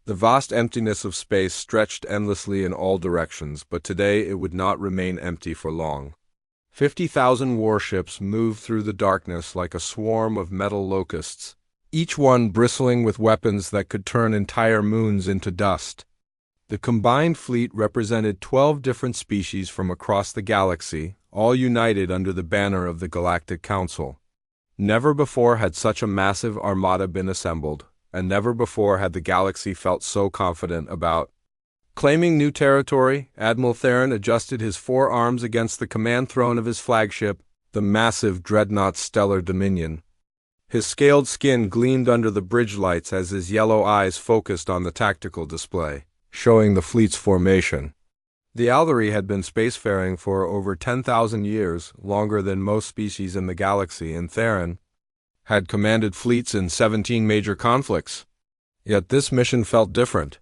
The vast emptiness of space stretched endlessly in all directions, but today it would not remain empty for long. 50,000 warships moved through the darkness like a swarm of metal locusts, each one bristling with weapons that could turn entire moons into dust. The combined fleet represented 12 different species from across the galaxy, all united under the banner of the Galactic Council. Never before had such a massive armada been assembled, and never before had the galaxy felt so confident about claiming new territory. Admiral Theron adjusted his forearms against the command throne of his flagship, the massive dreadnought Stellar Dominion. His scaled skin gleamed under the bridge lights as his yellow eyes focused on the tactical display, showing the fleet's formation. The Aldari had been spacefaring for over 10,000 years, longer than most species in the galaxy, and Theron had commanded fleets in 17 major conflicts. Yet this mission felt different.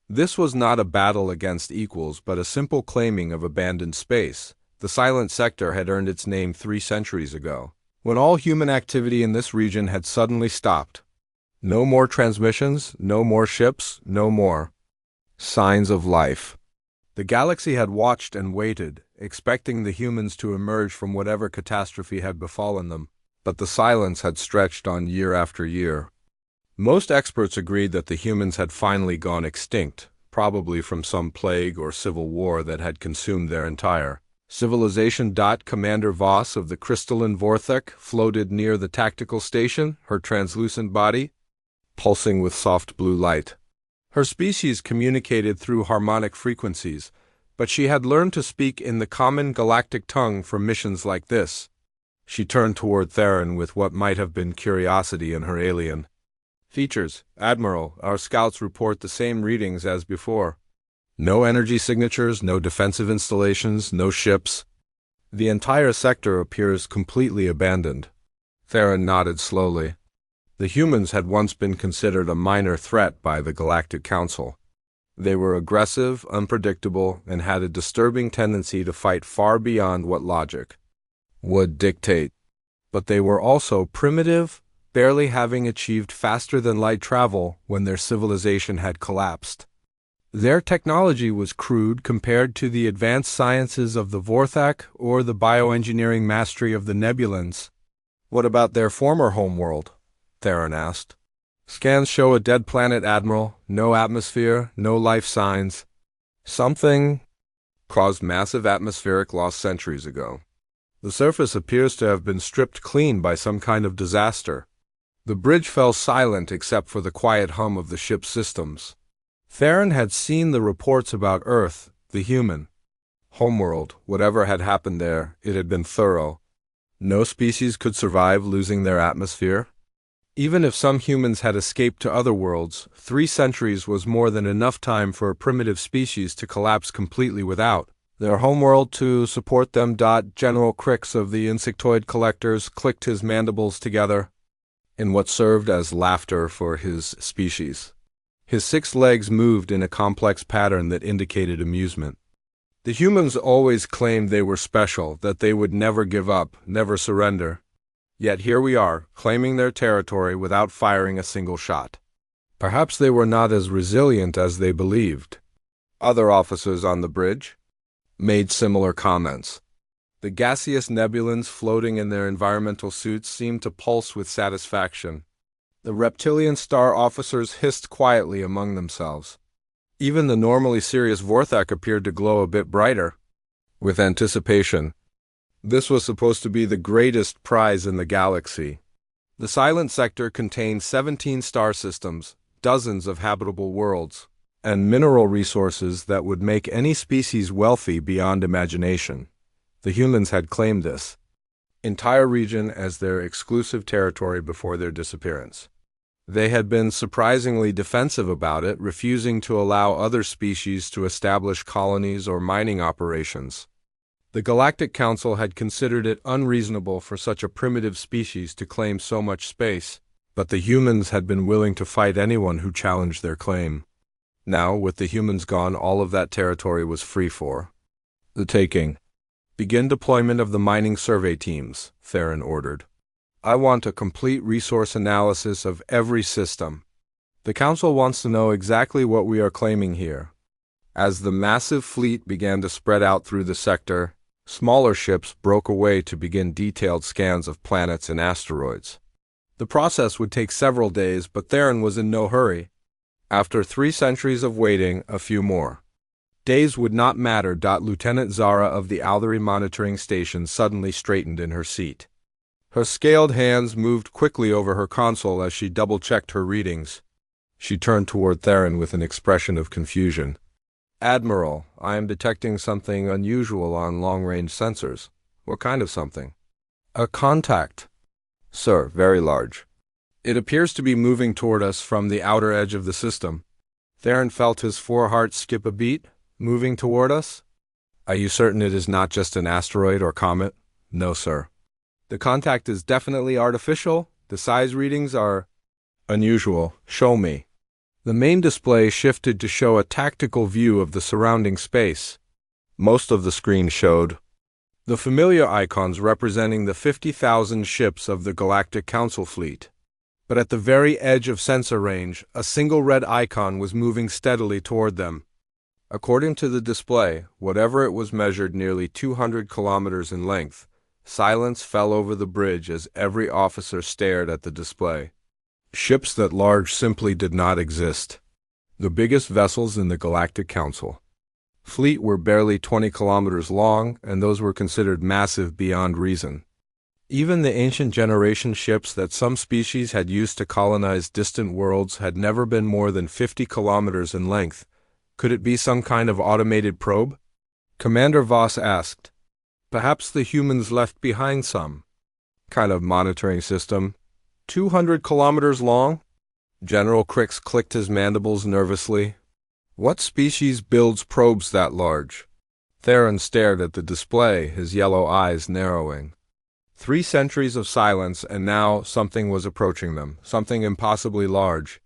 This was not a battle against equals, but a simple claiming of abandoned space. The Silent Sector had earned its name 3 centuries ago, when all human activity in this region had suddenly stopped. No more transmissions, no more ships, no more signs of life. The galaxy had watched and waited, expecting the humans to emerge from whatever catastrophe had befallen them, but the silence had stretched on year after year. Most experts agreed that the humans had finally gone extinct, probably from some plague or civil war that had consumed their entire civilization. Commander Voss of the Crystalline Vorthek floated near the tactical station, her translucent body pulsing with soft blue light. Her species communicated through harmonic frequencies, but she had learned to speak in the common galactic tongue for missions like this. She turned toward Theron with what might have been curiosity in her alien features. Admiral, our scouts report the same readings as before. No energy signatures, no defensive installations, no ships. The entire sector appears completely abandoned. Theron nodded slowly. The humans had once been considered a minor threat by the Galactic Council. They were aggressive, unpredictable, and had a disturbing tendency to fight far beyond what logic would dictate. But they were also primitive, barely having achieved faster-than-light travel when their civilization had collapsed. Their technology was crude compared to the advanced sciences of the Vorthak or the bioengineering mastery of the Nebulans. What about their former homeworld? Theron asked. Scans show a dead planet, Admiral. No atmosphere, no life signs. Something caused massive atmospheric loss centuries ago. The surface appears to have been stripped clean by some kind of disaster. The bridge fell silent except for the quiet hum of the ship's systems. Theron had seen the reports about Earth, the human homeworld. Whatever had happened there, it had been thorough. No species could survive losing their atmosphere. Even if some humans had escaped to other worlds, 3 centuries was more than enough time for a primitive species to collapse completely without their homeworld to support them. General Crix of the insectoid collectors clicked his mandibles together in what served as laughter for his species. His 6 legs moved in a complex pattern that indicated amusement. The humans always claimed they were special, that they would never give up, never surrender. Yet here we are, claiming their territory without firing a single shot. Perhaps they were not as resilient as they believed. Other officers on the bridge made similar comments. The gaseous nebulans floating in their environmental suits seemed to pulse with satisfaction. The reptilian star officers hissed quietly among themselves. Even the normally serious Vorthak appeared to glow a bit brighter with anticipation. This was supposed to be the greatest prize in the galaxy. The Silent Sector contained 17 star systems, dozens of habitable worlds, and mineral resources that would make any species wealthy beyond imagination. The humans had claimed this entire region as their exclusive territory before their disappearance. They had been surprisingly defensive about it, refusing to allow other species to establish colonies or mining operations. The Galactic Council had considered it unreasonable for such a primitive species to claim so much space, but the humans had been willing to fight anyone who challenged their claim. Now, with the humans gone, all of that territory was free for the taking. Begin deployment of the mining survey teams, Theron ordered. I want a complete resource analysis of every system. The Council wants to know exactly what we are claiming here. As the massive fleet began to spread out through the sector, smaller ships broke away to begin detailed scans of planets and asteroids. The process would take several days, but Theron was in no hurry. After 3 centuries of waiting, a few more days would not matter. Lieutenant Zara of the Althery monitoring station suddenly straightened in her seat. Her scaled hands moved quickly over her console as she double-checked her readings. She turned toward Theron with an expression of confusion. "Admiral, I am detecting something unusual on long-range sensors." "What kind of something?" "A contact, sir, very large. It appears to be moving toward us from the outer edge of the system." Theron felt his foreheart skip a beat. "Moving toward us? Are you certain it is not just an asteroid or comet?" "No, sir. The contact is definitely artificial. The size readings are unusual. Show me." The main display shifted to show a tactical view of the surrounding space. Most of the screen showed the familiar icons representing the 50,000 ships of the Galactic Council fleet. But at the very edge of sensor range, a single red icon was moving steadily toward them. According to the display, whatever it was measured nearly 200 kilometers in length. Silence fell over the bridge as every officer stared at the display. Ships that large simply did not exist. The biggest vessels in the Galactic Council fleet were barely 20 kilometers long, and those were considered massive beyond reason. Even the ancient generation ships that some species had used to colonize distant worlds had never been more than 50 kilometers in length. Could it be some kind of automated probe? Commander Voss asked. Perhaps the humans left behind some kind of monitoring system. 200 kilometers long? General Crix clicked his mandibles nervously. What species builds probes that large? Theron stared at the display, his yellow eyes narrowing. 3 centuries of silence, and now something was approaching them, something impossibly large.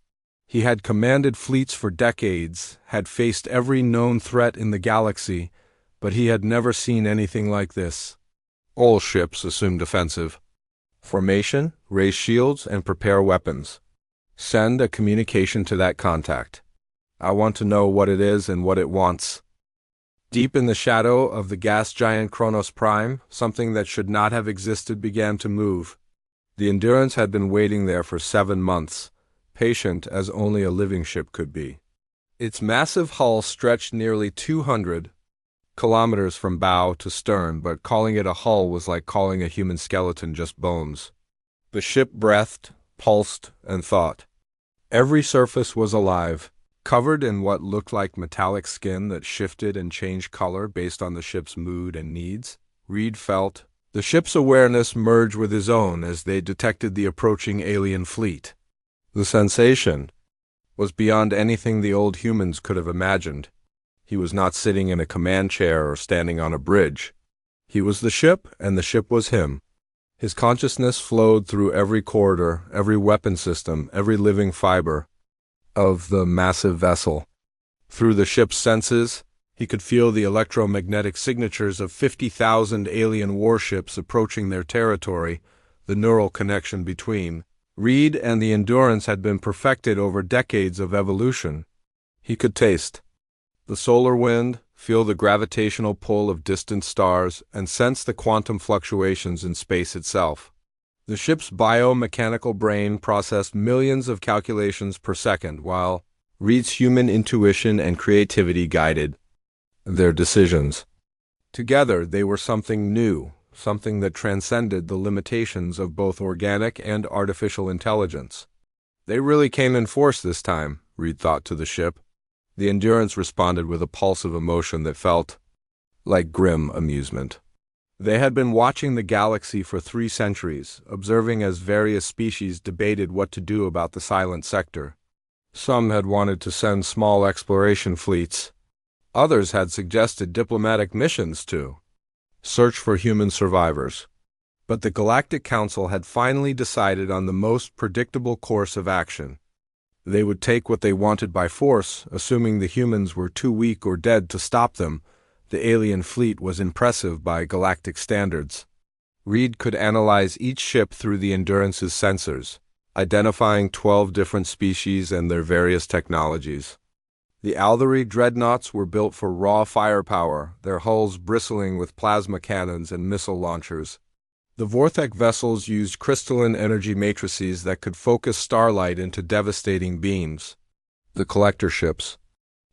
He had commanded fleets for decades, had faced every known threat in the galaxy, but he had never seen anything like this. All ships assumed offensive formation, raise shields, and prepare weapons. Send a communication to that contact. I want to know what it is and what it wants. Deep in the shadow of the gas giant Kronos Prime, something that should not have existed began to move. The Endurance had been waiting there for 7 months, patient as only a living ship could be. Its massive hull stretched nearly 200 kilometers from bow to stern, but calling it a hull was like calling a human skeleton just bones. The ship breathed, pulsed, and thought. Every surface was alive, covered in what looked like metallic skin that shifted and changed color based on the ship's mood and needs. Reed felt the ship's awareness merge with his own as they detected the approaching alien fleet. The sensation was beyond anything the old humans could have imagined. He was not sitting in a command chair or standing on a bridge. He was the ship, and the ship was him. His consciousness flowed through every corridor, every weapon system, every living fiber of the massive vessel. Through the ship's senses, he could feel the electromagnetic signatures of 50,000 alien warships approaching their territory, the neural connection between. Reed and the Endurance had been perfected over decades of evolution. He could taste the solar wind, feel the gravitational pull of distant stars, and sense the quantum fluctuations in space itself. The ship's biomechanical brain processed millions of calculations per second, while Reed's human intuition and creativity guided their decisions. Together, they were something new, something that transcended the limitations of both organic and artificial intelligence. They really came in force this time, Reed thought to the ship. The Endurance responded with a pulse of emotion that felt like grim amusement. They had been watching the galaxy for 3 centuries, observing as various species debated what to do about the silent sector. Some had wanted to send small exploration fleets. Others had suggested diplomatic missions to search for human survivors. But the Galactic Council had finally decided on the most predictable course of action. They would take what they wanted by force, assuming the humans were too weak or dead to stop them. The alien fleet was impressive by galactic standards. Reed could analyze each ship through the Endurance's sensors. identifying 12 different species and their various technologies. The Aldery dreadnoughts were built for raw firepower, their hulls bristling with plasma cannons and missile launchers. The Vorthek vessels used crystalline energy matrices that could focus starlight into devastating beams. The collector ships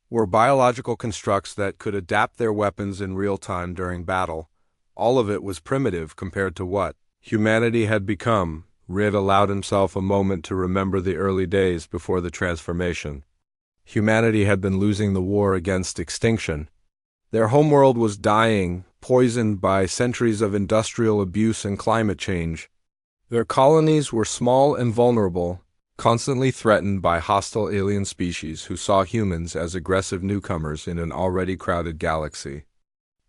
were biological constructs that could adapt their weapons in real time during battle. All of it was primitive compared to what humanity had become. Reed allowed himself a moment to remember the early days before the transformation. Humanity had been losing the war against extinction. Their homeworld was dying, poisoned by centuries of industrial abuse and climate change. Their colonies were small and vulnerable, constantly threatened by hostile alien species who saw humans as aggressive newcomers in an already crowded galaxy.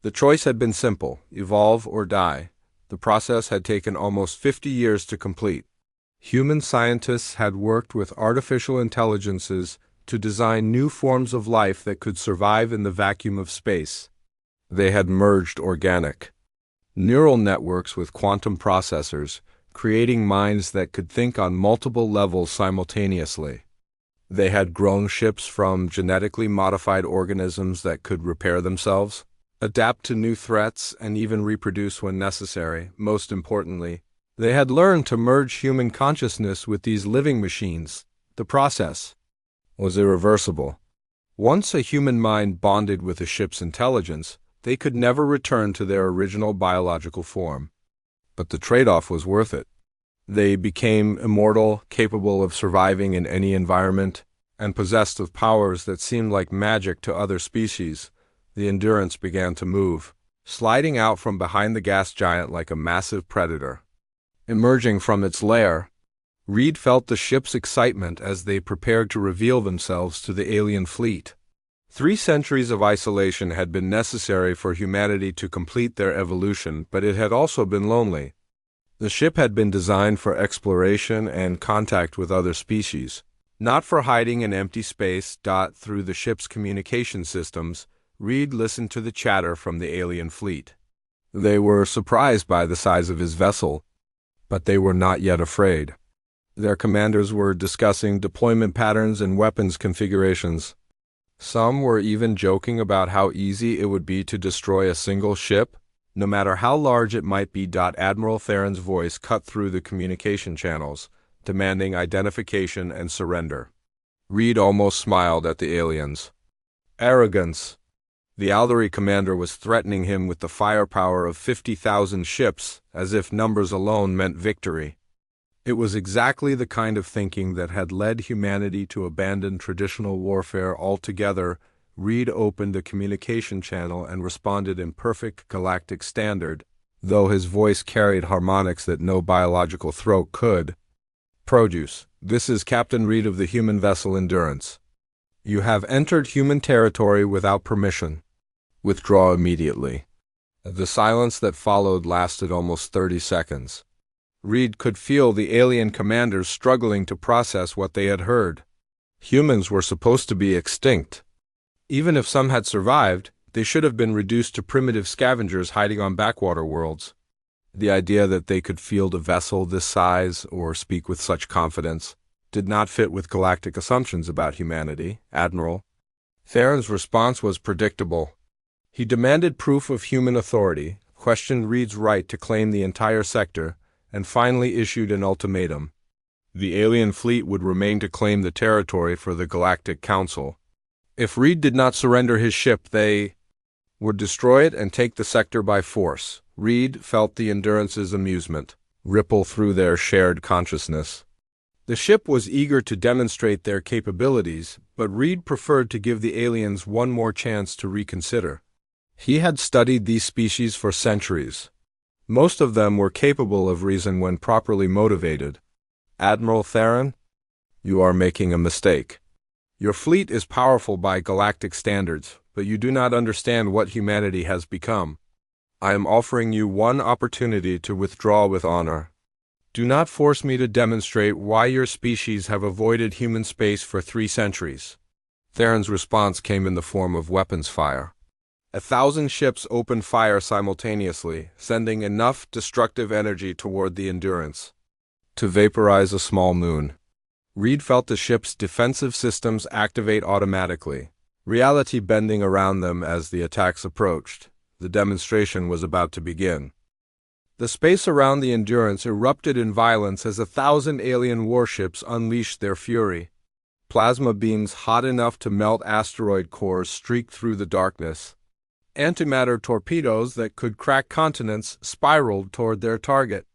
The choice had been simple: evolve or die. The process had taken almost 50 years to complete. Human scientists had worked with artificial intelligences to design new forms of life that could survive in the vacuum of space. They had merged organic neural networks with quantum processors, creating minds that could think on multiple levels simultaneously. They had grown ships from genetically modified organisms that could repair themselves, adapt to new threats, and even reproduce when necessary. Most importantly, they had learned to merge human consciousness with these living machines. The process was irreversible. Once a human mind bonded with a ship's intelligence, they could never return to their original biological form. But the trade-off was worth it. They became immortal, capable of surviving in any environment, and possessed of powers that seemed like magic to other species. The Endurance began to move, sliding out from behind the gas giant like a massive predator. Emerging from its lair, Reed felt the ship's excitement as they prepared to reveal themselves to the alien fleet. 3 centuries of isolation had been necessary for humanity to complete their evolution, but it had also been lonely. The ship had been designed for exploration and contact with other species, not for hiding in empty space. Through the ship's communication systems, Reed listened to the chatter from the alien fleet. They were surprised by the size of his vessel, but they were not yet afraid. Their commanders were discussing deployment patterns and weapons configurations. Some were even joking about how easy it would be to destroy a single ship, no matter how large it might be. Admiral Theron's voice cut through the communication channels, demanding identification and surrender. Reed almost smiled at the aliens. Arrogance. The Aldery commander was threatening him with the firepower of 50,000 ships, as if numbers alone meant victory. It was exactly the kind of thinking that had led humanity to abandon traditional warfare altogether. Reed opened a communication channel and responded in perfect galactic standard, though his voice carried harmonics that no biological throat could. Produce. This is Captain Reed of the human vessel Endurance. You have entered human territory without permission. Withdraw immediately. The silence that followed lasted almost 30 seconds. Reed could feel the alien commanders struggling to process what they had heard. Humans were supposed to be extinct. Even if some had survived, they should have been reduced to primitive scavengers hiding on backwater worlds. The idea that they could field a vessel this size or speak with such confidence did not fit with galactic assumptions about humanity. Admiral Theron's response was predictable. He demanded proof of human authority, questioned Reed's right to claim the entire sector, and finally issued an ultimatum. The alien fleet would remain to claim the territory for the Galactic Council. If Reed did not surrender his ship, they would destroy it and take the sector by force. Reed felt the Endurance's amusement ripple through their shared consciousness. The ship was eager to demonstrate their capabilities, but Reed preferred to give the aliens one more chance to reconsider. He had studied these species for centuries. Most of them were capable of reason when properly motivated. Admiral Theron, you are making a mistake. Your fleet is powerful by galactic standards, but you do not understand what humanity has become. I am offering you one opportunity to withdraw with honor. Do not force me to demonstrate why your species have avoided human space for 3 centuries. Theron's response came in the form of weapons fire. 1,000 ships opened fire simultaneously, sending enough destructive energy toward the Endurance. to vaporize a small moon. Reed felt the ship's defensive systems activate automatically, reality bending around them as the attacks approached. The demonstration was about to begin. The space around the Endurance erupted in violence as 1,000 alien warships unleashed their fury. Plasma beams hot enough to melt asteroid cores streaked through the darkness. Antimatter torpedoes that could crack continents spiraled toward their target.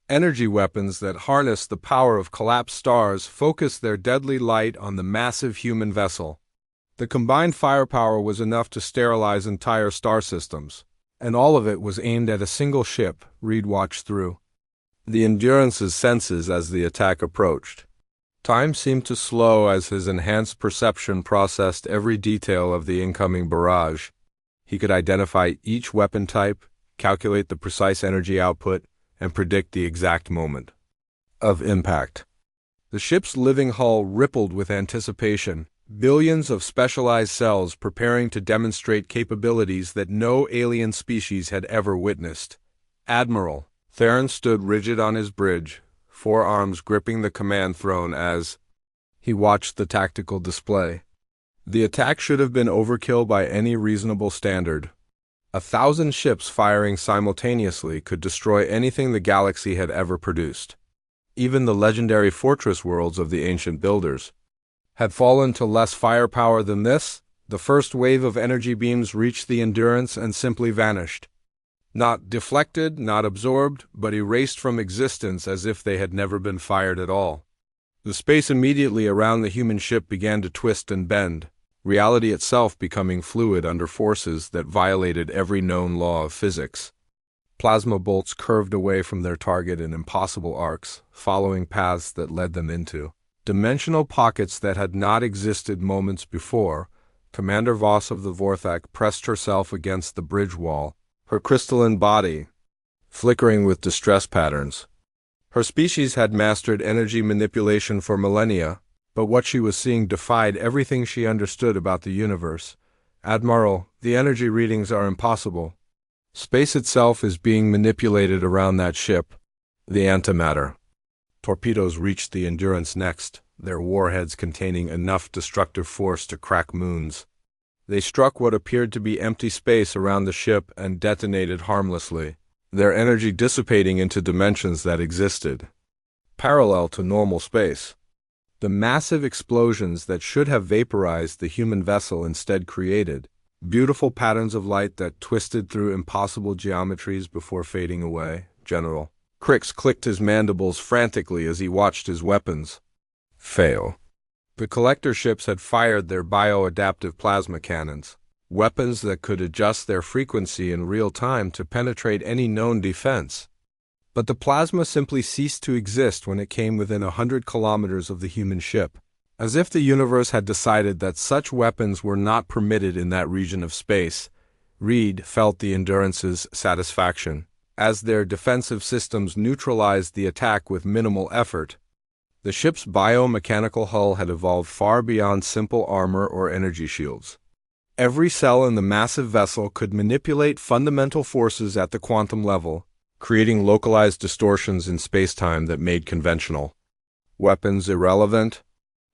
Energy weapons that harnessed the power of collapsed stars focused their deadly light on the massive human vessel. The combined firepower was enough to sterilize entire star systems, and all of it was aimed at a single ship. Reed watched through the Endurance's senses as the attack approached. Time seemed to slow as his enhanced perception processed every detail of the incoming barrage. He could identify each weapon type, calculate the precise energy output, and predict the exact moment of impact. The ship's living hull rippled with anticipation, billions of specialized cells preparing to demonstrate capabilities that no alien species had ever witnessed. Admiral Theron stood rigid on his bridge, forearms gripping the command throne as he watched the tactical display. The attack should have been overkill by any reasonable standard. 1,000 ships firing simultaneously could destroy anything the galaxy had ever produced. Even the legendary fortress worlds of the ancient builders had fallen to less firepower than this. The first wave of energy beams reached the Endurance and simply vanished. Not deflected, not absorbed, but erased from existence as if they had never been fired at all. The space immediately around the human ship began to twist and bend, reality itself becoming fluid under forces that violated every known law of physics. Plasma bolts curved away from their target in impossible arcs, following paths that led them into dimensional pockets that had not existed moments before. Commander Voss of the Vorthak pressed herself against the bridge wall, her crystalline body flickering with distress patterns. Her species had mastered energy manipulation for millennia, but what she was seeing defied everything she understood about the universe. Admiral, the energy readings are impossible. Space itself is being manipulated around that ship. The antimatter torpedoes reached the Endurance next, their warheads containing enough destructive force to crack moons. They struck what appeared to be empty space around the ship and detonated harmlessly, their energy dissipating into dimensions that existed parallel to normal space. The massive explosions that should have vaporized the human vessel instead created beautiful patterns of light that twisted through impossible geometries before fading away. General Crix clicked his mandibles frantically as he watched his weapons fail. The collector ships had fired their bio-adaptive plasma cannons, weapons that could adjust their frequency in real time to penetrate any known defense. But the plasma simply ceased to exist when it came within 100 kilometers of the human ship, as if the universe had decided that such weapons were not permitted in that region of space. Reed felt the Endurance's satisfaction, as their defensive systems neutralized the attack with minimal effort. The ship's biomechanical hull had evolved far beyond simple armor or energy shields. Every cell in the massive vessel could manipulate fundamental forces at the quantum level, creating localized distortions in spacetime that made conventional weapons irrelevant.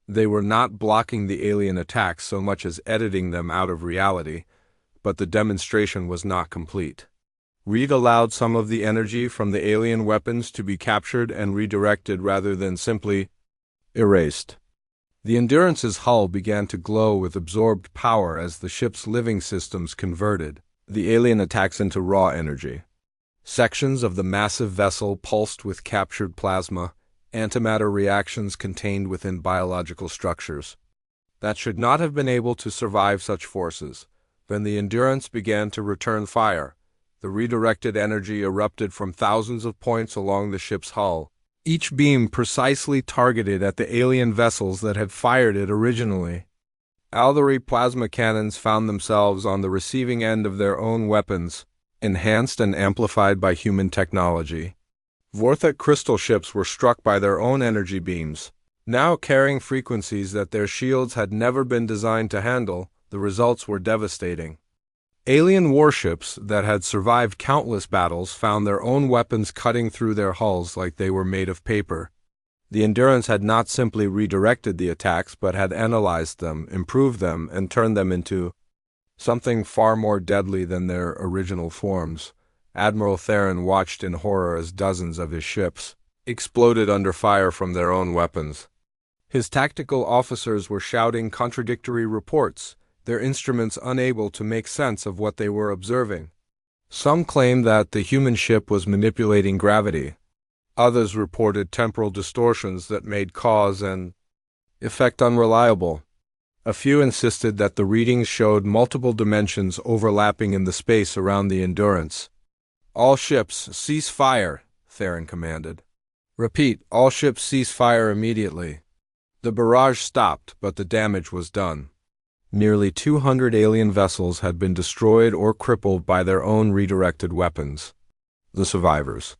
They were not blocking the alien attacks so much as editing them out of reality, but the demonstration was not complete. Reed allowed some of the energy from the alien weapons to be captured and redirected rather than simply erased. The Endurance's hull began to glow with absorbed power as the ship's living systems converted the alien attacks into raw energy. Sections of the massive vessel pulsed with captured plasma, antimatter reactions contained within biological structures that should not have been able to survive such forces. Then the Endurance began to return fire. The redirected energy erupted from thousands of points along the ship's hull, each beam precisely targeted at the alien vessels that had fired it originally. Aldery plasma cannons found themselves on the receiving end of their own weapons, enhanced and amplified by human technology. Vorthak crystal ships were struck by their own energy beams, now carrying frequencies that their shields had never been designed to handle. The results were devastating. Alien warships that had survived countless battles found their own weapons cutting through their hulls like they were made of paper. The Endurance had not simply redirected the attacks, but had analyzed them, improved them, and turned them into something far more deadly than their original forms. Admiral Theron watched in horror as dozens of his ships exploded under fire from their own weapons. His tactical officers were shouting contradictory reports, their instruments unable to make sense of what they were observing. Some claimed that the human ship was manipulating gravity. Others reported temporal distortions that made cause and effect unreliable. A few insisted that the readings showed multiple dimensions overlapping in the space around the Endurance. "All ships, cease fire," Theron commanded. "Repeat, all ships cease fire immediately." The barrage stopped, but the damage was done. Nearly 200 alien vessels had been destroyed or crippled by their own redirected weapons. The survivors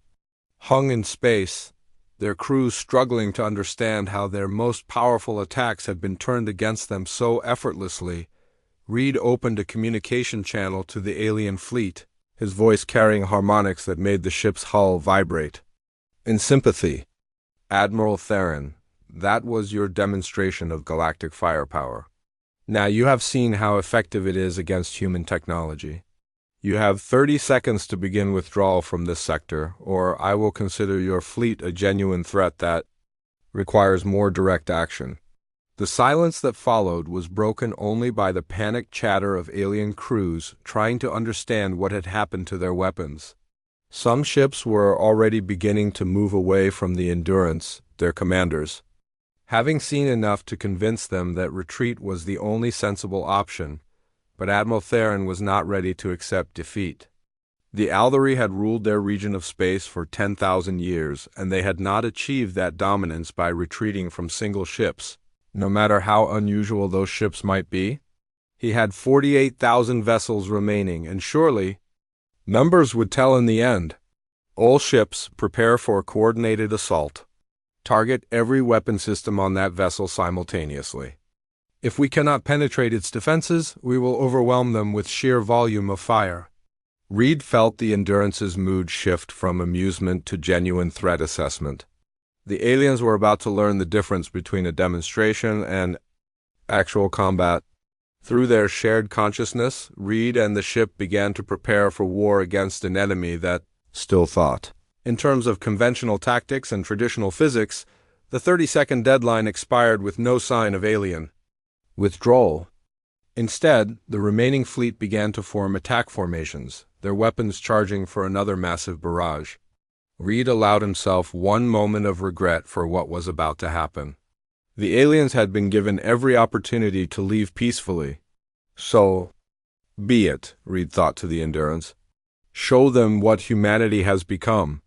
hung in space, their crews struggling to understand how their most powerful attacks had been turned against them so effortlessly. Reed opened a communication channel to the alien fleet, his voice carrying harmonics that made the ship's hull vibrate. "In sympathy, Admiral Theron, that was your demonstration of galactic firepower. Now you have seen how effective it is against human technology. You have 30 seconds to begin withdrawal from this sector, or I will consider your fleet a genuine threat that requires more direct action." The silence that followed was broken only by the panicked chatter of alien crews trying to understand what had happened to their weapons. Some ships were already beginning to move away from the Endurance, their commanders, having seen enough to convince them that retreat was the only sensible option, but Admiral Theron was not ready to accept defeat. The Aldari had ruled their region of space for 10,000 years, and they had not achieved that dominance by retreating from single ships, no matter how unusual those ships might be. He had 48,000 vessels remaining, and surely numbers would tell in the end. "All ships, prepare for a coordinated assault. Target every weapon system on that vessel simultaneously. If we cannot penetrate its defenses, we will overwhelm them with sheer volume of fire." Reed felt the Endurance's mood shift from amusement to genuine threat assessment. The aliens were about to learn the difference between a demonstration and actual combat. Through their shared consciousness, Reed and the ship began to prepare for war against an enemy that still thought. In terms of conventional tactics and traditional physics, the 30-second deadline expired with no sign of alien withdrawal. Instead, the remaining fleet began to form attack formations, their weapons charging for another massive barrage. Reed allowed himself one moment of regret for what was about to happen. The aliens had been given every opportunity to leave peacefully. So be it, Reed thought to the Endurance. Show them what humanity has become.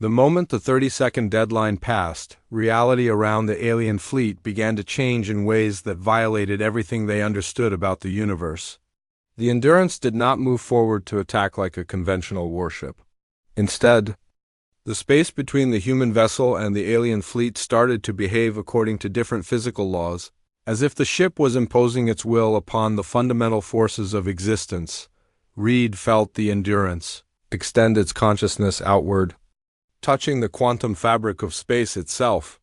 The moment the 30-second deadline passed, reality around the alien fleet began to change in ways that violated everything they understood about the universe. The Endurance did not move forward to attack like a conventional warship. Instead, the space between the human vessel and the alien fleet started to behave according to different physical laws, as if the ship was imposing its will upon the fundamental forces of existence. Reed felt the Endurance extend its consciousness outward, touching the quantum fabric of space itself.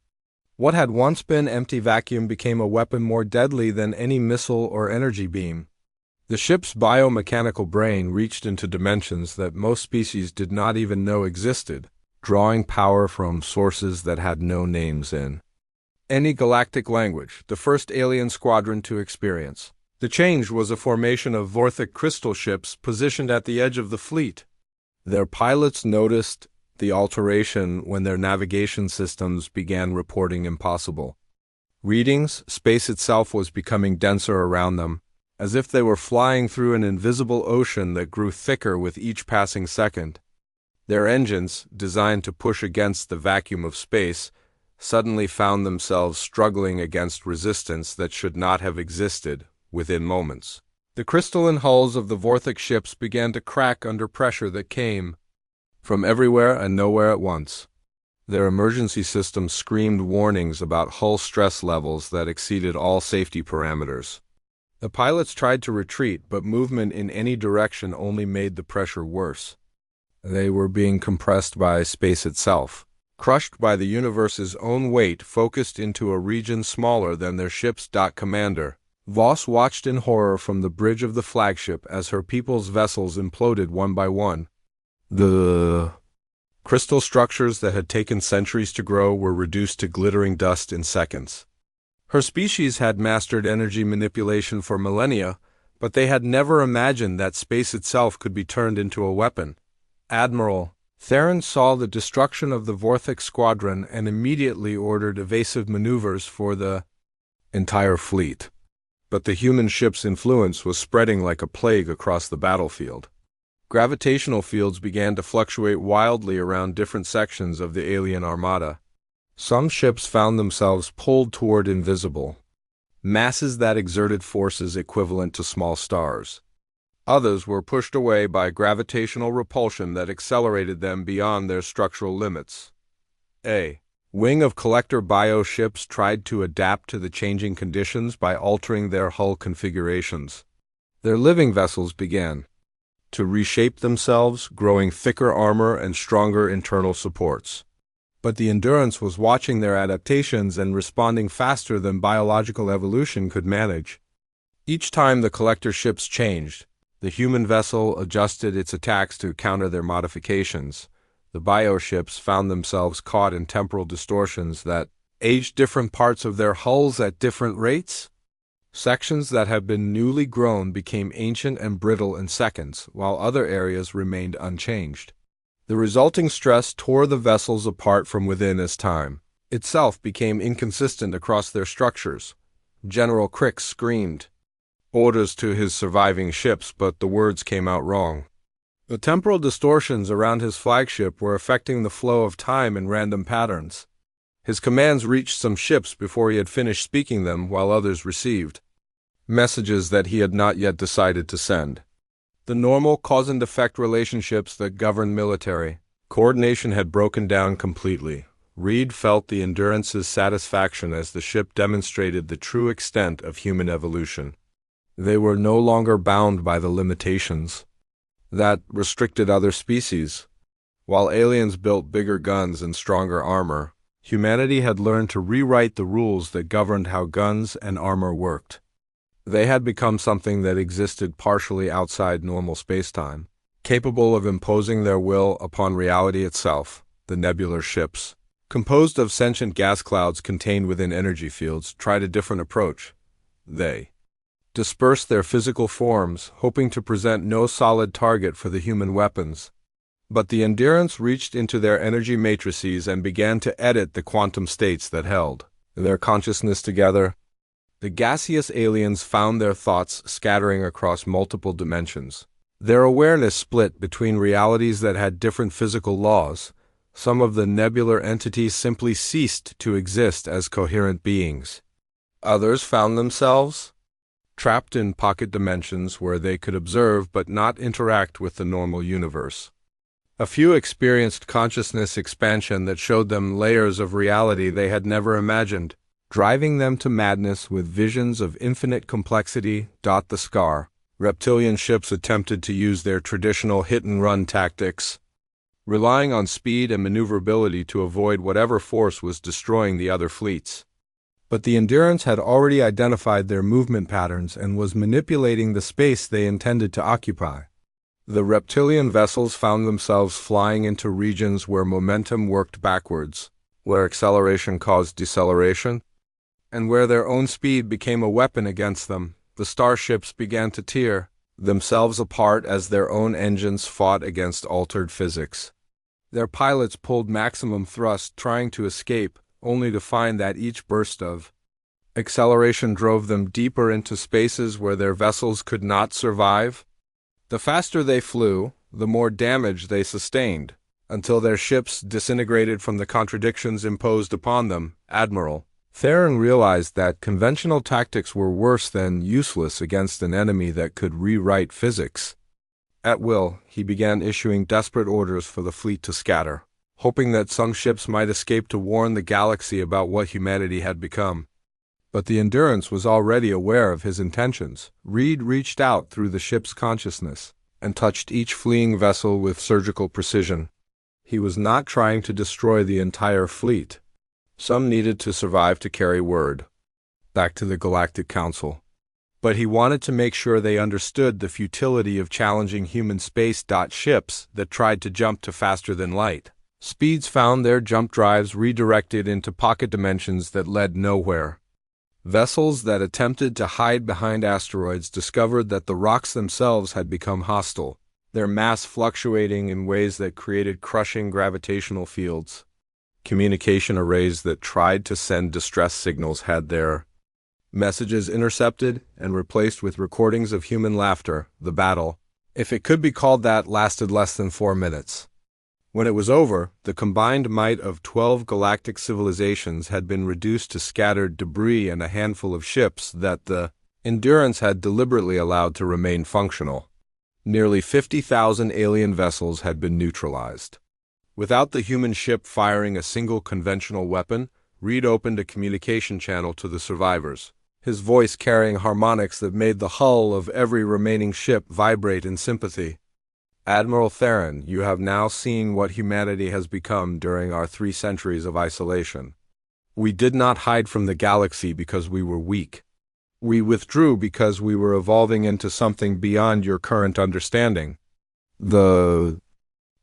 What had once been empty vacuum became a weapon more deadly than any missile or energy beam. The ship's biomechanical brain reached into dimensions that most species did not even know existed, drawing power from sources that had no names in any galactic language, the first alien squadron to experience. The change was a formation of Vorthic crystal ships positioned at the edge of the fleet. Their pilots noticed the alteration when their navigation systems began reporting impossible readings. Space itself was becoming denser around them, as if they were flying through an invisible ocean that grew thicker with each passing second. Their engines, designed to push against the vacuum of space, suddenly found themselves struggling against resistance that should not have existed within moments. The crystalline hulls of the Vorthic ships began to crack under pressure that came from everywhere and nowhere at once. Their emergency systems screamed warnings about hull stress levels that exceeded all safety parameters. The pilots tried to retreat, but movement in any direction only made the pressure worse. They were being compressed by space itself, crushed by the universe's own weight, focused into a region smaller than their ship's. Commander Voss watched in horror from the bridge of the flagship as her people's vessels imploded one by one. The crystal structures that had taken centuries to grow were reduced to glittering dust in seconds. Her species had mastered energy manipulation for millennia, but they had never imagined that space itself could be turned into a weapon. Admiral Theron saw the destruction of the Vorthik squadron and immediately ordered evasive maneuvers for the entire fleet. But the human ship's influence was spreading like a plague across the battlefield. Gravitational fields began to fluctuate wildly around different sections of the alien armada. Some ships found themselves pulled toward invisible masses that exerted forces equivalent to small stars. Others were pushed away by gravitational repulsion that accelerated them beyond their structural limits. A wing of collector bioships tried to adapt to the changing conditions by altering their hull configurations. Their living vessels began to reshape themselves, growing thicker armor and stronger internal supports. But the Endurance was watching their adaptations and responding faster than biological evolution could manage. Each time the collector ships changed, the human vessel adjusted its attacks to counter their modifications. The bioships found themselves caught in temporal distortions that aged different parts of their hulls at different rates. Sections that had been newly grown became ancient and brittle in seconds, while other areas remained unchanged. The resulting stress tore the vessels apart from within as time itself became inconsistent across their structures. General Crick screamed orders to his surviving ships, but the words came out wrong. The temporal distortions around his flagship were affecting the flow of time in random patterns. His commands reached some ships before he had finished speaking them, while others received messages that he had not yet decided to send. The normal cause-and-effect relationships that governed military coordination had broken down completely. Reed felt the Endurance's satisfaction as the ship demonstrated the true extent of human evolution. They were no longer bound by the limitations that restricted other species. While aliens built bigger guns and stronger armor, humanity had learned to rewrite the rules that governed how guns and armor worked. They had become something that existed partially outside normal spacetime, capable of imposing their will upon reality itself. The nebular ships, composed of sentient gas clouds contained within energy fields, tried a different approach. They dispersed their physical forms, hoping to present no solid target for the human weapons. But the Endurance reached into their energy matrices and began to edit the quantum states that held their consciousness together. The gaseous aliens found their thoughts scattering across multiple dimensions. Their awareness split between realities that had different physical laws. Some of the nebular entities simply ceased to exist as coherent beings. Others found themselves trapped in pocket dimensions where they could observe but not interact with the normal universe. A few experienced consciousness expansion that showed them layers of reality they had never imagined, driving them to madness with visions of infinite complexity. The Scar reptilian ships attempted to use their traditional hit-and-run tactics, relying on speed and maneuverability to avoid whatever force was destroying the other fleets. But the Endurance had already identified their movement patterns and was manipulating the space they intended to occupy. The reptilian vessels found themselves flying into regions where momentum worked backwards, where acceleration caused deceleration, and where their own speed became a weapon against them. The starships began to tear themselves apart as their own engines fought against altered physics. Their pilots pulled maximum thrust, trying to escape, only to find that each burst of acceleration drove them deeper into spaces where their vessels could not survive. The faster they flew, the more damage they sustained, until their ships disintegrated from the contradictions imposed upon them. Admiral Theron realized that conventional tactics were worse than useless against an enemy that could rewrite physics. At will, he began issuing desperate orders for the fleet to scatter, hoping that some ships might escape to warn the galaxy about what humanity had become. But the Endurance was already aware of his intentions. Reed reached out through the ship's consciousness and touched each fleeing vessel with surgical precision. He was not trying to destroy the entire fleet. Some needed to survive to carry word back to the Galactic Council. But he wanted to make sure they understood the futility of challenging human space ships that tried to jump to faster than light speeds found their jump drives redirected into pocket dimensions that led nowhere. Vessels that attempted to hide behind asteroids discovered that the rocks themselves had become hostile, their mass fluctuating in ways that created crushing gravitational fields. Communication arrays that tried to send distress signals had their messages intercepted and replaced with recordings of human laughter. The battle, if it could be called that, lasted less than 4 minutes. When it was over, the combined might of 12 galactic civilizations had been reduced to scattered debris and a handful of ships that the Endurance had deliberately allowed to remain functional. Nearly 50,000 alien vessels had been neutralized. Without the human ship firing a single conventional weapon, Reed opened a communication channel to the survivors, his voice carrying harmonics that made the hull of every remaining ship vibrate in sympathy. Admiral Theron, you have now seen what humanity has become during our 3 centuries of isolation. We did not hide from the galaxy because we were weak. We withdrew because we were evolving into something beyond your current understanding. The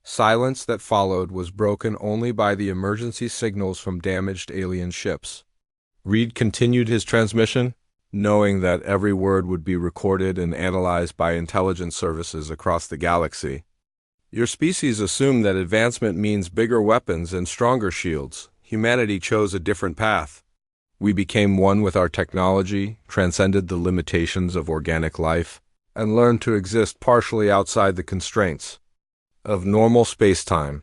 silence that followed was broken only by the emergency signals from damaged alien ships. Reed continued his transmission, knowing that every word would be recorded and analyzed by intelligence services across the galaxy. Your species assumed that advancement means bigger weapons and stronger shields. Humanity chose a different path. We became one with our technology, transcended the limitations of organic life, and learned to exist partially outside the constraints of normal space-time.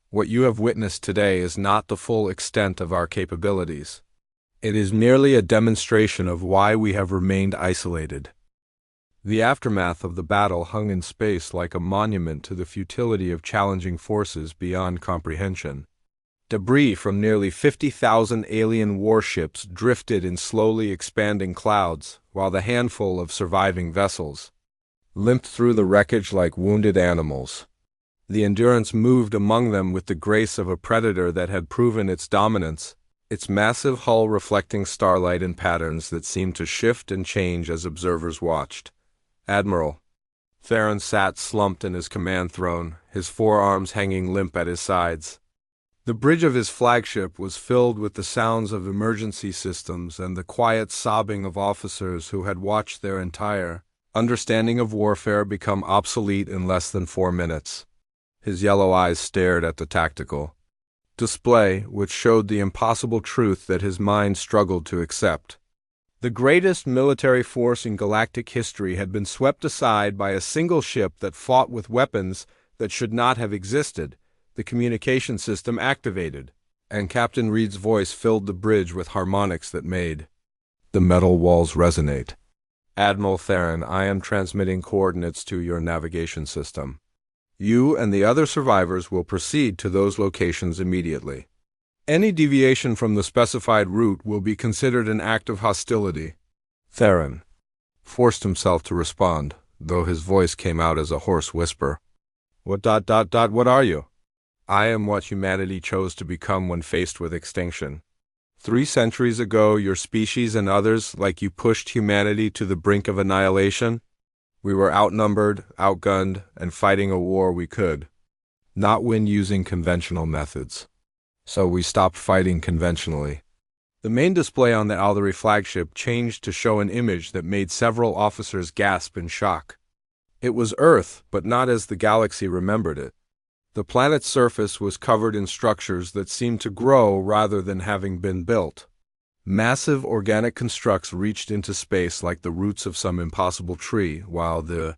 What you have witnessed today is not the full extent of our capabilities. It is merely a demonstration of why we have remained isolated. The aftermath of the battle hung in space like a monument to the futility of challenging forces beyond comprehension. Debris from nearly 50,000 alien warships drifted in slowly expanding clouds, while the handful of surviving vessels limped through the wreckage like wounded animals. The Endurance moved among them with the grace of a predator that had proven its dominance, its massive hull reflecting starlight in patterns that seemed to shift and change as observers watched. Admiral Theron sat slumped in his command throne, his forearms hanging limp at his sides. The bridge of his flagship was filled with the sounds of emergency systems and the quiet sobbing of officers who had watched their entire understanding of warfare become obsolete in less than 4 minutes. His yellow eyes stared at the tactical display, which showed the impossible truth that his mind struggled to accept. The greatest military force in galactic history had been swept aside by a single ship that fought with weapons that should not have existed. The communication system activated, and Captain Reed's voice filled the bridge with harmonics that made the metal walls resonate. Admiral Theron, I am transmitting coordinates to your navigation system. You and the other survivors will proceed to those locations immediately. Any deviation from the specified route will be considered an act of hostility. Theron forced himself to respond, though his voice came out as a hoarse whisper. What are you? I am what humanity chose to become when faced with extinction. 3 centuries ago, your species and others like you pushed humanity to the brink of annihilation. We were outnumbered, outgunned, and fighting a war we could not win using conventional methods. So we stopped fighting conventionally. The main display on the Aldery flagship changed to show an image that made several officers gasp in shock. It was Earth, but not as the galaxy remembered it. The planet's surface was covered in structures that seemed to grow rather than having been built. Massive organic constructs reached into space like the roots of some impossible tree, while the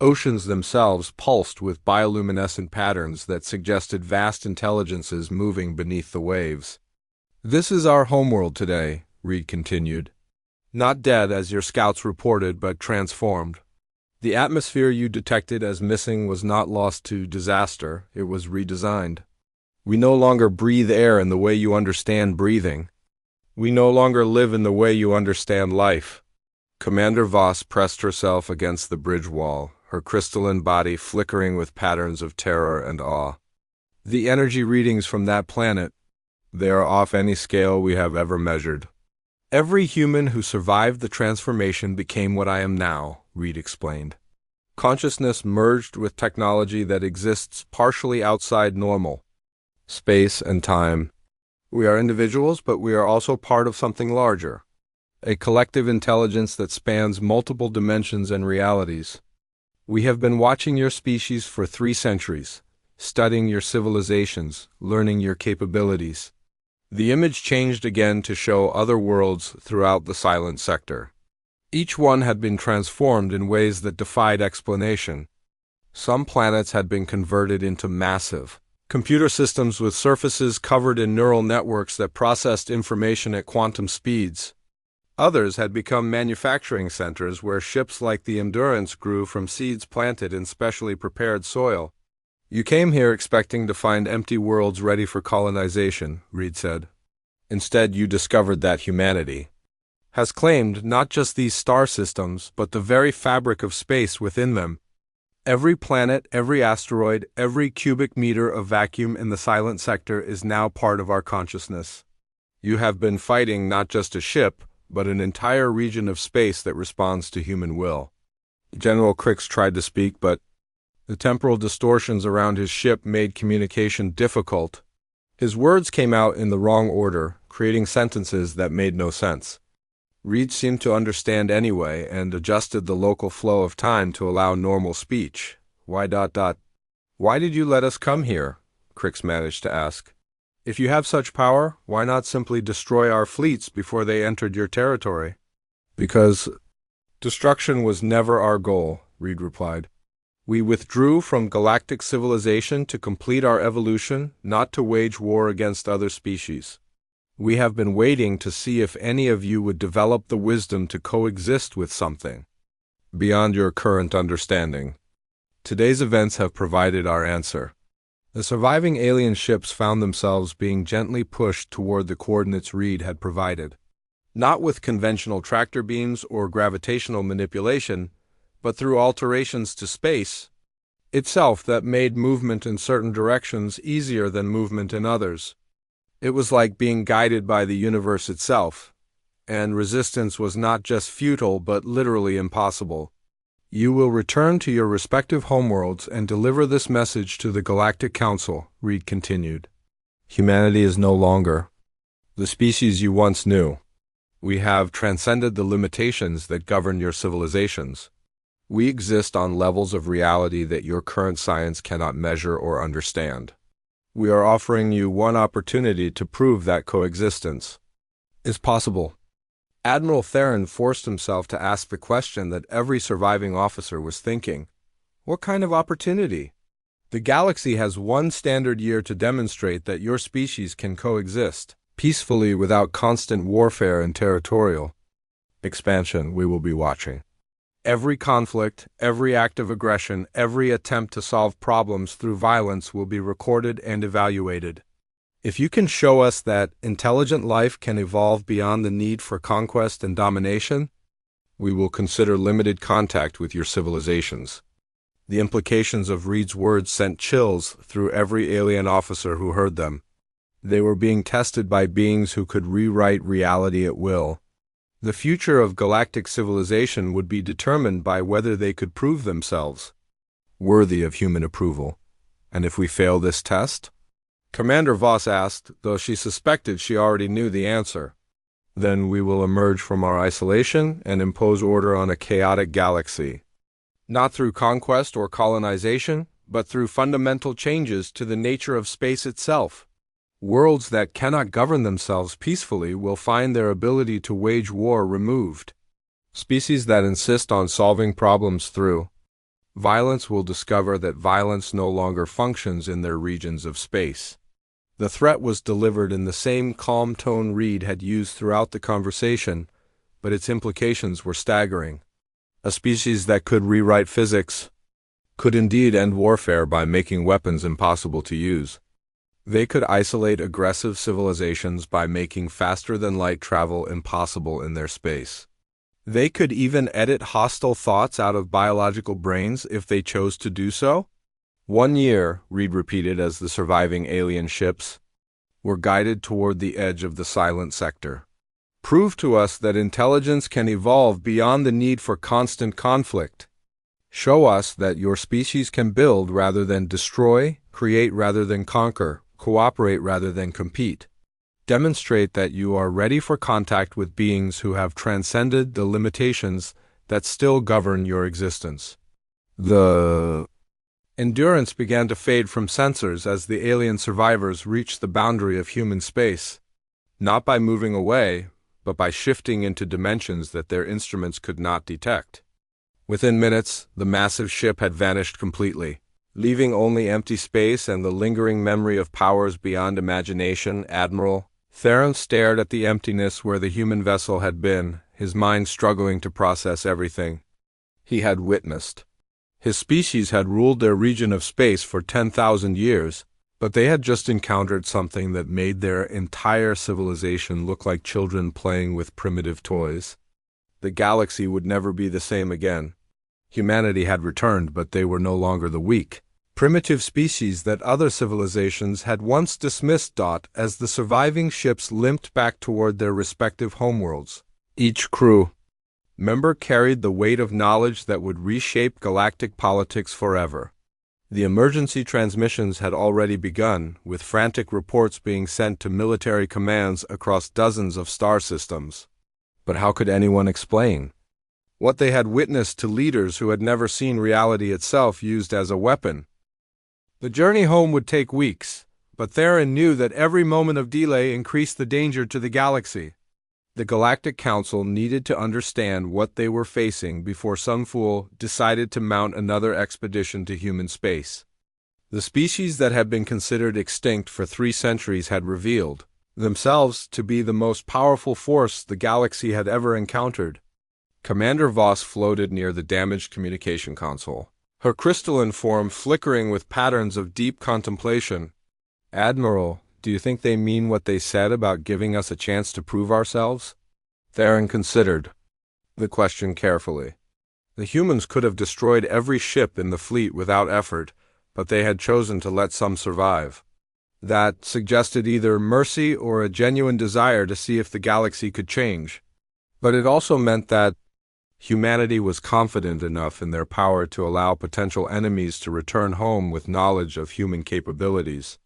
oceans themselves pulsed with bioluminescent patterns that suggested vast intelligences moving beneath the waves. This is our homeworld today, Reed continued. Not dead, as your scouts reported, but transformed. The atmosphere you detected as missing was not lost to disaster, it was redesigned. We no longer breathe air in the way you understand breathing. We no longer live in the way you understand life. Commander Voss pressed herself against the bridge wall, her crystalline body flickering with patterns of terror and awe. The energy readings from that planet, they are off any scale we have ever measured. Every human who survived the transformation became what I am now, Reed explained. Consciousness merged with technology that exists partially outside normal space and time. We are individuals, but we are also part of something larger. A collective intelligence that spans multiple dimensions and realities. We have been watching your species for 3 centuries, studying your civilizations, learning your capabilities. The image changed again to show other worlds throughout the silent sector. Each one had been transformed in ways that defied explanation. Some planets had been converted into massive computer systems with surfaces covered in neural networks that processed information at quantum speeds. Others had become manufacturing centers where ships like the Endurance grew from seeds planted in specially prepared soil. You came here expecting to find empty worlds ready for colonization, Reed said. Instead, you discovered that humanity has claimed not just these star systems, but the very fabric of space within them. Every planet, every asteroid, every cubic meter of vacuum in the silent sector is now part of our consciousness. You have been fighting not just a ship, but an entire region of space that responds to human will. General Crix tried to speak, but the temporal distortions around his ship made communication difficult. His words came out in the wrong order, creating sentences that made no sense. Reed seemed to understand anyway and adjusted the local flow of time to allow normal speech. Why did you let us come here? Crix managed to ask. If you have such power, why not simply destroy our fleets before they entered your territory? Because destruction was never our goal, Reed replied. We withdrew from galactic civilization to complete our evolution, not to wage war against other species. We have been waiting to see if any of you would develop the wisdom to coexist with something beyond your current understanding. Today's events have provided our answer. The surviving alien ships found themselves being gently pushed toward the coordinates Reed had provided. Not with conventional tractor beams or gravitational manipulation, but through alterations to space itself that made movement in certain directions easier than movement in others. It was like being guided by the universe itself, and resistance was not just futile but literally impossible. You will return to your respective homeworlds and deliver this message to the Galactic Council, Reed continued. Humanity is no longer the species you once knew. We have transcended the limitations that govern your civilizations. We exist on levels of reality that your current science cannot measure or understand. We are offering you one opportunity to prove that coexistence is possible. Admiral Theron forced himself to ask the question that every surviving officer was thinking. What kind of opportunity? The galaxy has one standard year to demonstrate that your species can coexist peacefully without constant warfare and territorial expansion. We will be watching every conflict, every act of aggression, every attempt to solve problems through violence will be recorded and evaluated. If you can show us that intelligent life can evolve beyond the need for conquest and domination, we will consider limited contact with your civilizations. The implications of Reed's words sent chills through every alien officer who heard them. They were being tested by beings who could rewrite reality at will. The future of galactic civilization would be determined by whether they could prove themselves worthy of human approval. And if we fail this test? Commander Voss asked, though she suspected she already knew the answer. Then we will emerge from our isolation and impose order on a chaotic galaxy. Not through conquest or colonization, but through fundamental changes to the nature of space itself. Worlds that cannot govern themselves peacefully will find their ability to wage war removed. Species that insist on solving problems through violence will discover that violence no longer functions in their regions of space. The threat was delivered in the same calm tone Reed had used throughout the conversation, but its implications were staggering. A species that could rewrite physics could indeed end warfare by making weapons impossible to use. They could isolate aggressive civilizations by making faster-than-light travel impossible in their space. They could even edit hostile thoughts out of biological brains if they chose to do so. 1 year, Reed repeated as the surviving alien ships were guided toward the edge of the silent sector. Prove to us that intelligence can evolve beyond the need for constant conflict. Show us that your species can build rather than destroy, create rather than conquer, cooperate rather than compete. Demonstrate that you are ready for contact with beings who have transcended the limitations that still govern your existence. The endurance began to fade from sensors as the alien survivors reached the boundary of human space, not by moving away, but by shifting into dimensions that their instruments could not detect. Within minutes, the massive ship had vanished completely, leaving only empty space and the lingering memory of powers beyond imagination. Admiral Theron stared at the emptiness where the human vessel had been, his mind struggling to process everything he had witnessed. His species had ruled their region of space for 10,000 years, but they had just encountered something that made their entire civilization look like children playing with primitive toys. The galaxy would never be the same again. Humanity had returned, but they were no longer the weak, primitive species that other civilizations had once dismissed. As the surviving ships limped back toward their respective homeworlds, each crew member carried the weight of knowledge that would reshape galactic politics forever. The emergency transmissions had already begun, with frantic reports being sent to military commands across dozens of star systems. But how could anyone explain what they had witnessed to leaders who had never seen reality itself used as a weapon? The journey home would take weeks, but Theron knew that every moment of delay increased the danger to the galaxy. The Galactic Council needed to understand what they were facing before some fool decided to mount another expedition to human space. The species that had been considered extinct for 3 centuries had revealed themselves to be the most powerful force the galaxy had ever encountered. Commander Voss floated near the damaged communication console, her crystalline form flickering with patterns of deep contemplation. "Admiral, do you think they mean what they said about giving us a chance to prove ourselves?" Theron considered the question carefully. The humans could have destroyed every ship in the fleet without effort, but they had chosen to let some survive. That suggested either mercy or a genuine desire to see if the galaxy could change. But it also meant that humanity was confident enough in their power to allow potential enemies to return home with knowledge of human capabilities.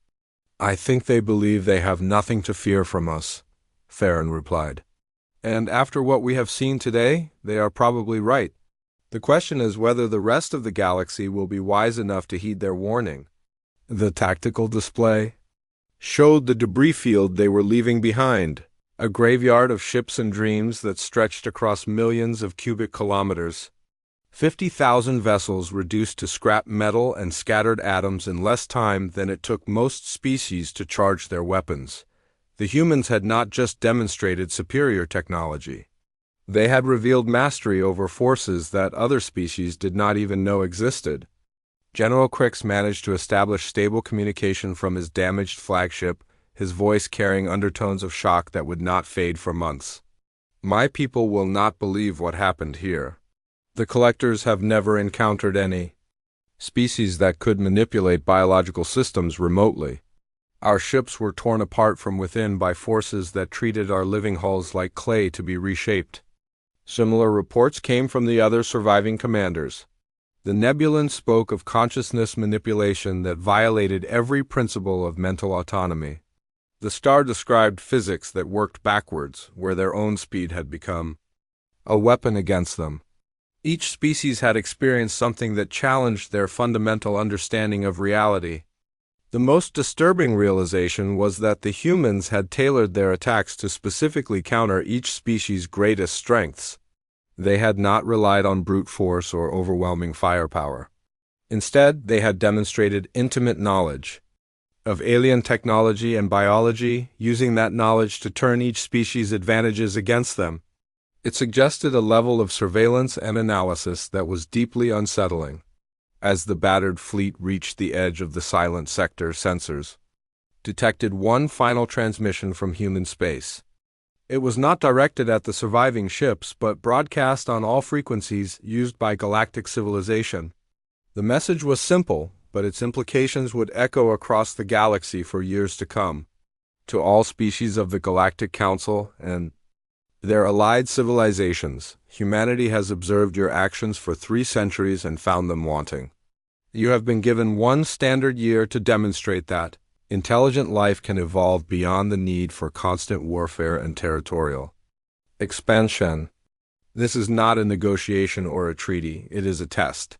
"I think they believe they have nothing to fear from us," Theron replied. "And after what we have seen today, they are probably right. The question is whether the rest of the galaxy will be wise enough to heed their warning." The tactical display showed the debris field they were leaving behind, a graveyard of ships and dreams that stretched across millions of cubic kilometers. 50,000 vessels reduced to scrap metal and scattered atoms in less time than it took most species to charge their weapons. The humans had not just demonstrated superior technology. They had revealed mastery over forces that other species did not even know existed. General Crix managed to establish stable communication from his damaged flagship, his voice carrying undertones of shock that would not fade for months. "My people will not believe what happened here. The collectors have never encountered any species that could manipulate biological systems remotely. Our ships were torn apart from within by forces that treated our living hulls like clay to be reshaped." Similar reports came from the other surviving commanders. The Nebulan spoke of consciousness manipulation that violated every principle of mental autonomy. The Star described physics that worked backwards, where their own speed had become a weapon against them. Each species had experienced something that challenged their fundamental understanding of reality. The most disturbing realization was that the humans had tailored their attacks to specifically counter each species' greatest strengths. They had not relied on brute force or overwhelming firepower. Instead, they had demonstrated intimate knowledge of alien technology and biology, using that knowledge to turn each species' advantages against them. It suggested a level of surveillance and analysis that was deeply unsettling. As the battered fleet reached the edge of the silent sector sensors, detected one final transmission from human space. It was not directed at the surviving ships but broadcast on all frequencies used by galactic civilization. The message was simple, but its implications would echo across the galaxy for years to come. To all species of the Galactic Council and their allied civilizations, humanity has observed your actions for 3 centuries and found them wanting. You have been given 1 standard year to demonstrate that intelligent life can evolve beyond the need for constant warfare and territorial expansion. This is not a negotiation or a treaty, it is a test.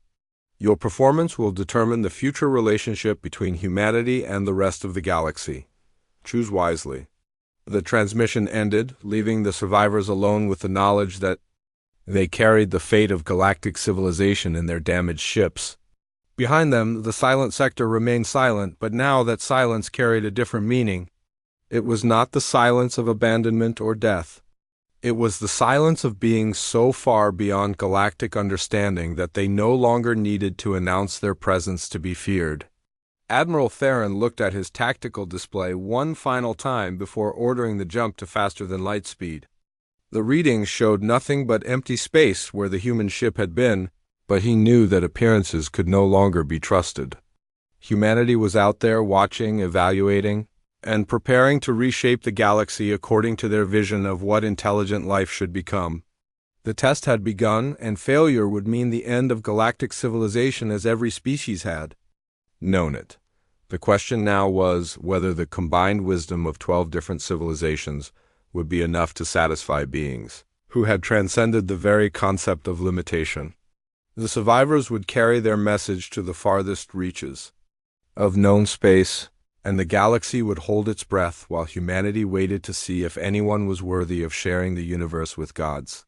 Your performance will determine the future relationship between humanity and the rest of the galaxy. Choose wisely. The transmission ended, leaving the survivors alone with the knowledge that they carried the fate of galactic civilization in their damaged ships. Behind them, the silent sector remained silent, but now that silence carried a different meaning. It was not the silence of abandonment or death. It was the silence of being so far beyond galactic understanding that they no longer needed to announce their presence to be feared. Admiral Theron looked at his tactical display one final time before ordering the jump to faster than light speed. The readings showed nothing but empty space where the human ship had been, but he knew that appearances could no longer be trusted. Humanity was out there watching, evaluating, and preparing to reshape the galaxy according to their vision of what intelligent life should become. The test had begun, and failure would mean the end of galactic civilization as every species had known it. The question now was whether the combined wisdom of 12 different civilizations would be enough to satisfy beings who had transcended the very concept of limitation. The survivors would carry their message to the farthest reaches of known space, and the galaxy would hold its breath while humanity waited to see if anyone was worthy of sharing the universe with gods.